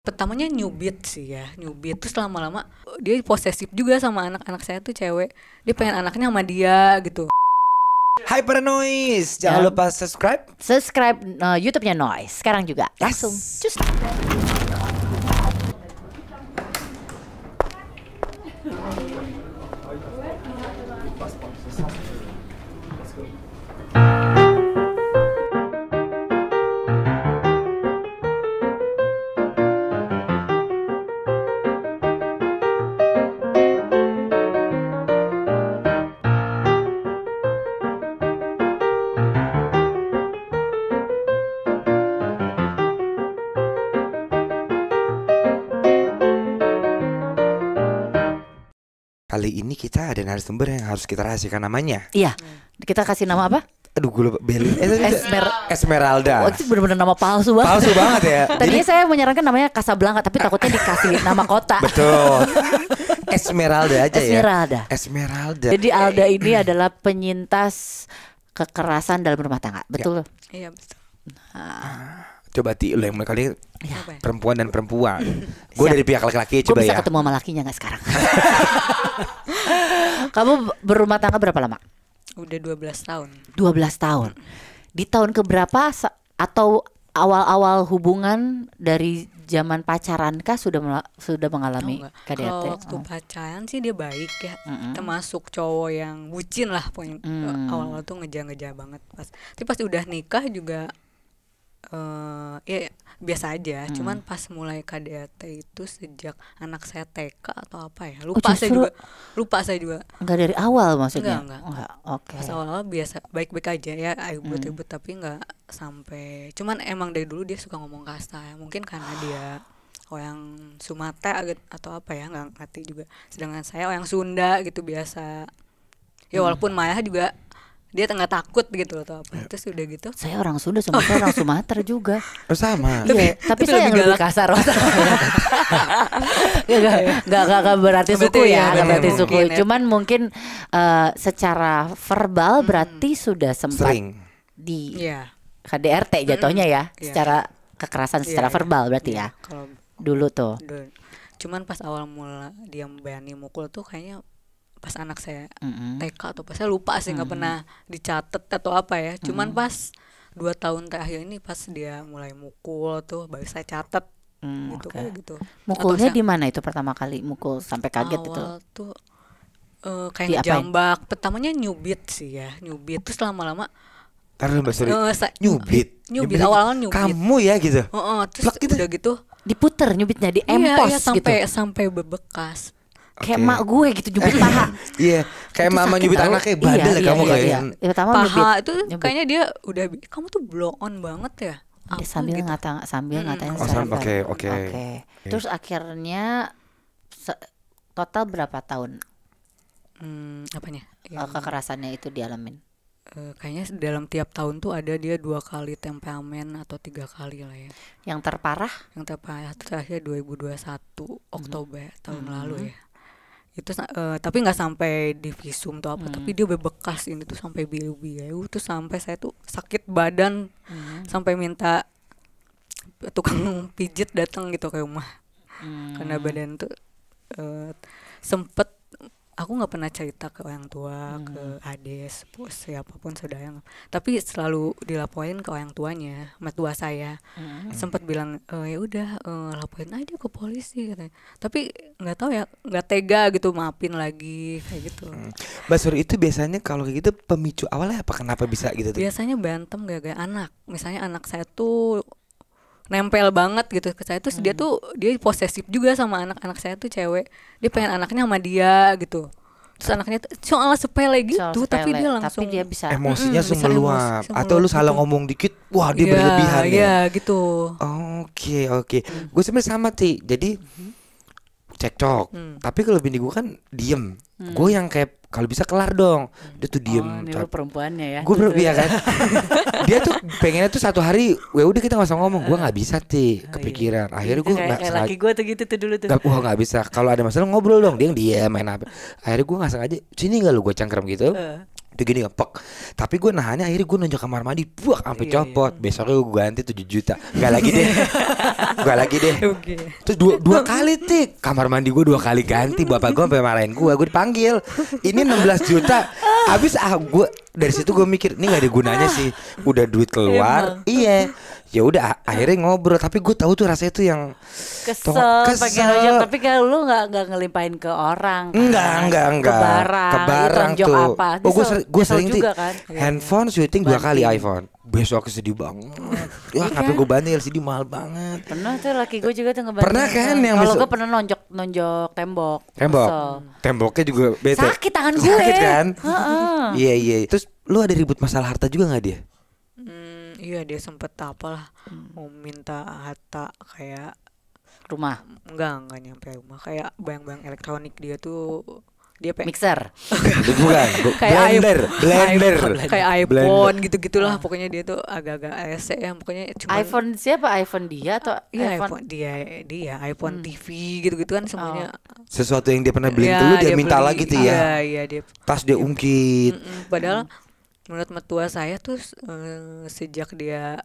Pertamanya nyubit sih ya, nyubit terus lama-lama dia posesif juga sama anak-anak saya tuh cewek. Dia pengen anaknya sama dia gitu. Hai Paranois, jangan lupa subscribe. Subscribe YouTube-nya Noise sekarang juga. Langsung. Cus. Kali ini kita ada narasumber yang harus kita rahasiakan namanya. Iya. Kita kasih nama apa? Aduh gue lupa. Oh, Esmeralda. itu benar-benar nama palsu banget. Palsu banget ya. Tadinya saya menyarankan namanya Casablanca, tapi takutnya dikasih nama kota. Betul. Esmeralda aja Esmeralda. ya. Esmeralda. Jadi Alda ini adalah penyintas kekerasan dalam rumah tangga. Betul? Iya betul. Coba Ti, lu yang mulai kali Apa ya? perempuan dan perempuan. Gue Siap. dari pihak laki-laki Gue coba bisa ya. ketemu sama lakinya gak sekarang? Kamu berumah tangga berapa lama? Udah 12 tahun. 12 tahun. Di tahun keberapa atau awal-awal hubungan dari zaman pacaran kah sudah mengalami Enggak. KDRT? Kalau waktu pacaran sih dia baik ya. Termasuk cowok yang bucin lah pokoknya. Awal-awal tuh ngejar-ngejar banget Tapi pas udah nikah juga ya biasa aja. Cuman pas mulai KDRT itu sejak anak saya TK atau apa ya. Lupa saya juga. Enggak dari awal maksudnya? Enggak. Oke. Pas awal biasa baik-baik aja ya, ribut-ribut tapi nggak sampai. Cuman emang dari dulu dia suka ngomong kasar. Mungkin karena dia orang Sumatera atau apa ya, nggak ngerti juga. Sedangkan saya orang Sunda gitu biasa. Ya walaupun Maya juga dia nggak takut gitu atau apa. Terus udah gitu. Saya orang Sunda, saya orang Sumatera juga. Oh sama. Iya, tapi saya yang lebih kasar. Gak berarti suku ya, gak berarti suku. Cuman mungkin secara verbal berarti sudah sempat Sering. di KDRT jatuhnya ya, secara kekerasan secara verbal berarti ya. Kalau dulu tuh. Cuman pas awal mula dia berani mukul tuh kayaknya pas anak saya TK atau pas saya lupa sih, nggak pernah dicatat atau apa ya. Cuman pas 2 tahun terakhir ini pas dia mulai mukul tuh baru saya catat gitu. Kayak gitu. Mukulnya di mana itu pertama kali mukul sampai kaget itu? Awal tuh kayak ngejambak. Pertamanya nyubit sih ya, nyubit terus lama-lama nyubit awal-awal nyubit. Kamu ya gitu. Terus udah gitu diputer nyubitnya, di empos sampai bebekas. Kayak mak gue gitu nyubit paha. Iya, kayak mama nyubit anaknya bandel kamu kayak. Pertama paha itu kayaknya dia udah kamu tuh blow on banget ya. Dia sambil ngatain Oke. Terus akhirnya total berapa tahun apanya? Kekerasannya itu dialamin? Kayaknya dalam tiap tahun tuh ada dia 2 kali temperamen atau 3 kali lah ya. Yang terparah? Yang terparah terakhir 2021 Oktober tahun lalu ya. Itu tapi nggak sampai di visum atau apa, tapi dia bebekas ini tuh sampai biru-biru tuh, sampai saya tuh sakit badan sampai minta tukang pijit datang gitu ke rumah karena badan tuh sempet. Aku nggak pernah cerita ke orang tua, ke adik, siapapun saudara, tapi selalu dilaporin ke orang tuanya, mertua saya. Sempat bilang ya udah laporin aja ke polisi katanya. Tapi nggak tahu ya, nggak tega gitu, maafin lagi kayak gitu. Mbak Suri, itu biasanya kalau kayak gitu pemicu awalnya apa, kenapa bisa gitu tuh? Biasanya berantem gara-gara anak. Misalnya anak saya tuh nempel banget gitu ke saya, terus dia posesif juga sama anak-anak saya tuh cewek. Dia pengen anaknya sama dia gitu. Terus anaknya soal sepele gitu, tapi dia langsung bisa emosinya langsung meluap. Atau lu salah ngomong dikit, wah dia berlebihan ya. Iya gitu. Oke. Gue sebenarnya sama Ti. Jadi cekcok. Tapi kalau bini gue kan diem. Gue yang kayak kalau bisa kelar dong. Dia tuh diem. Ini perempuannya ya. Gue berlebihan kan. Dia tuh pengennya tuh satu hari, udah kita nggak usah ngomong. Gue nggak bisa Ti, kepikiran. Akhirnya gue nggak sengaja. Laki gue tuh gitu tuh dulu tuh. Wah nggak bisa. Kalau ada masalah ngobrol dong. Dia main apa. Akhirnya gue nggak sengaja. Sini nggak lu, gue cangkrem gitu. Dia gini ngepek. Tapi gue nahannya, akhirnya gue nonjok kamar mandi, buak sampai copot. Besoknya gue ganti 7 juta. Gak lagi deh. Gak lagi deh. Terus dua kali Tik, kamar mandi gue 2 kali ganti. Bapak gue sampai marahin gue dipanggil. Ini 16 juta. Habis gue dari situ gue mikir, ini gak ada gunanya sih. Udah duit keluar. Iya. Ya udah akhirnya ngobrol, tapi gue tahu tuh rasanya tuh yang Kesel. Pengen nonjok, tapi kalau lu nggak ngelimpahin ke orang kan? Enggak. Ke barang Itu tuh. apa? Oh gue sering Tik, juga kan? handphone syuting 2 kali Banting. iPhone. Besok sedih banget. Wah ngapain gue banting LCD mahal banget. Pernah tuh laki gue juga tuh ngebantu. Pernah kan yang kalau besok- gue pernah nonjok tembok. Tembok. Kesel. Temboknya juga bete. Sakit tangan gue. Sakit kan? Heeh. Iya. Terus lu ada ribut masalah harta juga nggak dia? Iya dia sempet apalah mau minta harta kayak Rumah, enggak nyampe rumah, kayak bayang-bayang elektronik dia tuh dia mixer. Bukan. Blender. kayak Blender. iPhone gitu-gitulah pokoknya dia tuh agak-agak rese ya pokoknya cuma iPhone siapa? iPhone dia atau iya iPhone? iPhone dia iPhone TV gitu-gitu kan semuanya. Sesuatu yang dia pernah beliin Iya, ke lu dia minta beli. lagi tuh ya. Iya dia. Tas dia ungkit. Padahal menurut mertua saya tuh sejak dia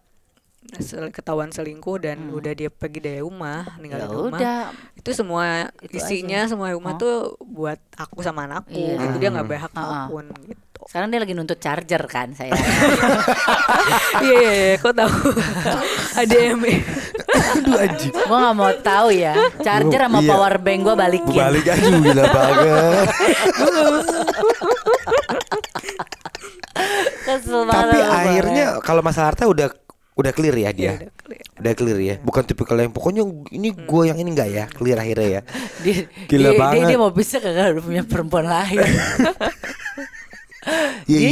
ketahuan selingkuh dan udah dia pergi dari rumah, ninggal Ya di rumah. udah. Itu semua Itu isinya semua rumah tuh buat aku sama anakku. Iya. Gitu dia nggak berhak Ah. apapun gitu. Sekarang dia lagi nuntut charger kan saya. Iya, kok tahu? Ada yang Aduh anjing. Gue nggak mau tahu ya. Charger sama Iya. power bank gue balikin. Balik aja gila banget. Kesel banget Tapi sama gue. akhirnya kalau masalah harta udah clear ya dia. udah clear. Udah clear ya. Bukan tipikal yang pokoknya ini gue yang ini enggak ya. Clear akhirnya ya. dia, Gila dia, banget. Dia mau bisa kagak punya perempuan lain. Iya.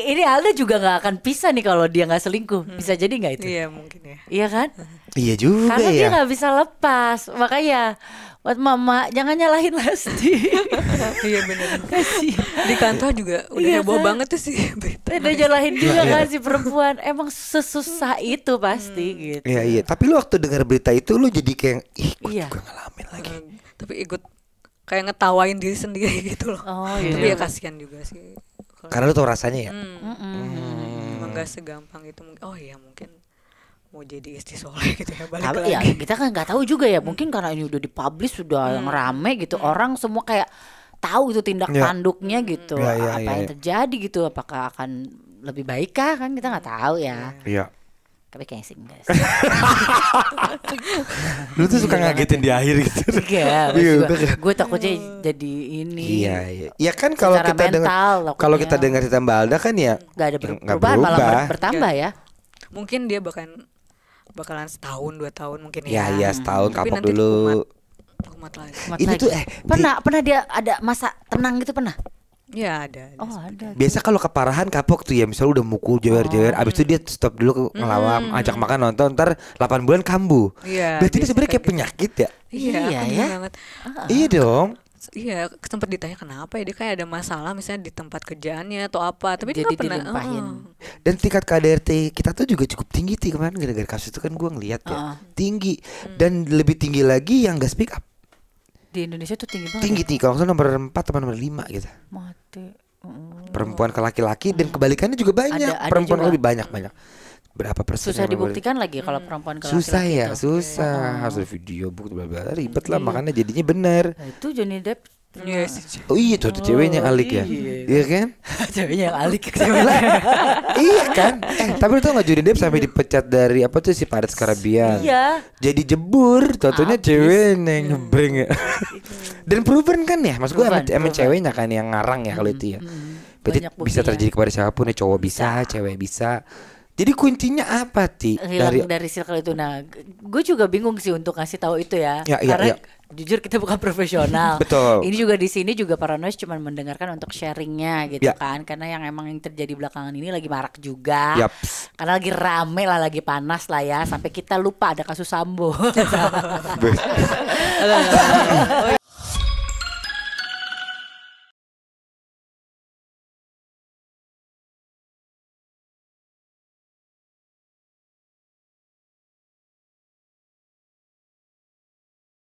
Ini Alda juga nggak akan pisah nih kalau dia nggak selingkuh. Bisa jadi nggak itu? Iya mungkin ya. Iya kan? Iya juga Karena dia ya. nggak bisa lepas. Makanya buat mama jangan nyalahin Lesti. Iya benar. Kasih. Di kantor juga udah Iya heboh kan? banget tuh sih berita. Udah nyalahin juga Iya. kan si perempuan. Emang sesusah itu pasti gitu. Iya. Tapi lu waktu dengar berita itu lu jadi kayak ih gue Iya. juga ngalamin lagi. Tapi ikut kayak ngetawain diri sendiri gitu loh. Oh Tapi iya. ya kasihan juga sih. Karena lu tau rasanya ya. Emang gak segampang itu mungkin. Oh iya mungkin mau jadi istri soleh gitu ya balik Tapi lagi. ya kita kan nggak tahu juga ya. Mungkin karena ini udah dipublish sudah yang rame gitu. Orang semua kayak tahu itu tindak Iya. tanduknya gitu. Iya, Apa yang terjadi gitu? Apakah akan lebih baik kah? Kan kita nggak tahu ya. Iya. Tapi kayaknya sih enggak sih. Lu tuh suka ngagetin di akhir gitu. Iya, Iya, gue takutnya jadi ini. Iya. Ya kan kalau Secara kita dengar mental kalau takutnya. kita dengar cerita Mbak Alda kan ya Nggak ada nggak perubahan, malah berubah. bertambah ya. Mungkin dia bakalan setahun 2 tahun mungkin Ya ya. iya setahun Tapi kapok nanti dulu. kumat lagi. Kumat Ini lagi. tuh pernah dia ada masa tenang gitu pernah? Ya ada. Oh ada. Biasa kalau keparahan kapok tuh ya misal udah mukul jewer-jewer abis itu dia stop dulu ngelawak ajak makan nonton ntar 8 bulan kambuh. Iya. Berarti ini biasa sebenarnya kayak gitu. penyakit ya. Iya, Iya, bener ya. banget. Iya dong. Iya, sempat ditanya kenapa ya dia kayak ada masalah misalnya di tempat kerjaannya atau apa, tapi dia Jadi nggak pernah. dilimpahin. Dan tingkat KDRT kita tuh juga cukup tinggi sih kemarin gara-gara kasus itu kan gua ngeliat ya tinggi dan lebih tinggi lagi yang gak speak up. Di Indonesia tuh tinggi banget. Tinggi kalau nggak salah nomor 4 atau nomor 5 gitu. Mati. Perempuan ke laki-laki dan kebalikannya juga banyak. Ada Perempuan juga. lebih banyak. Berapa persen? Susah yang dibuktikan lagi kalau perempuan ke susah laki-laki ya, itu. susah. Harus ada video bukti bla bla ribet lah makanya jadinya benar. Nah, itu Johnny Depp. Iya sih. Oh iya tuh ceweknya alik ya. Iya kan? Ceweknya yang alik. Iya kan? Tapi lu tau gak Johnny Depp sampai dipecat dari apa tuh si Pirates Caribbean. Iya. Jadi jebur, tentunya Abis. ceweknya yang ngebreng ya. Dan proven kan ya, maksud gue emang Proven. ceweknya kan yang ngarang ya kalau itu ya. Berarti Banyak bisa buktinya. terjadi kepada siapapun ya, cowok bisa, cewek bisa. Jadi kuncinya apa Ti? Hilang dari circle itu. Nah, gue juga bingung sih untuk ngasih tahu itu ya. Ya, iya, Karena iya. jujur kita bukan profesional. Betul. Ini juga di sini juga Paranoid cuma mendengarkan untuk sharingnya gitu Ya. kan. Karena yang emang yang terjadi belakangan ini lagi marak juga. Yaps. Karena lagi rame lah, lagi panas lah ya. Sampai kita lupa ada kasus Sambo.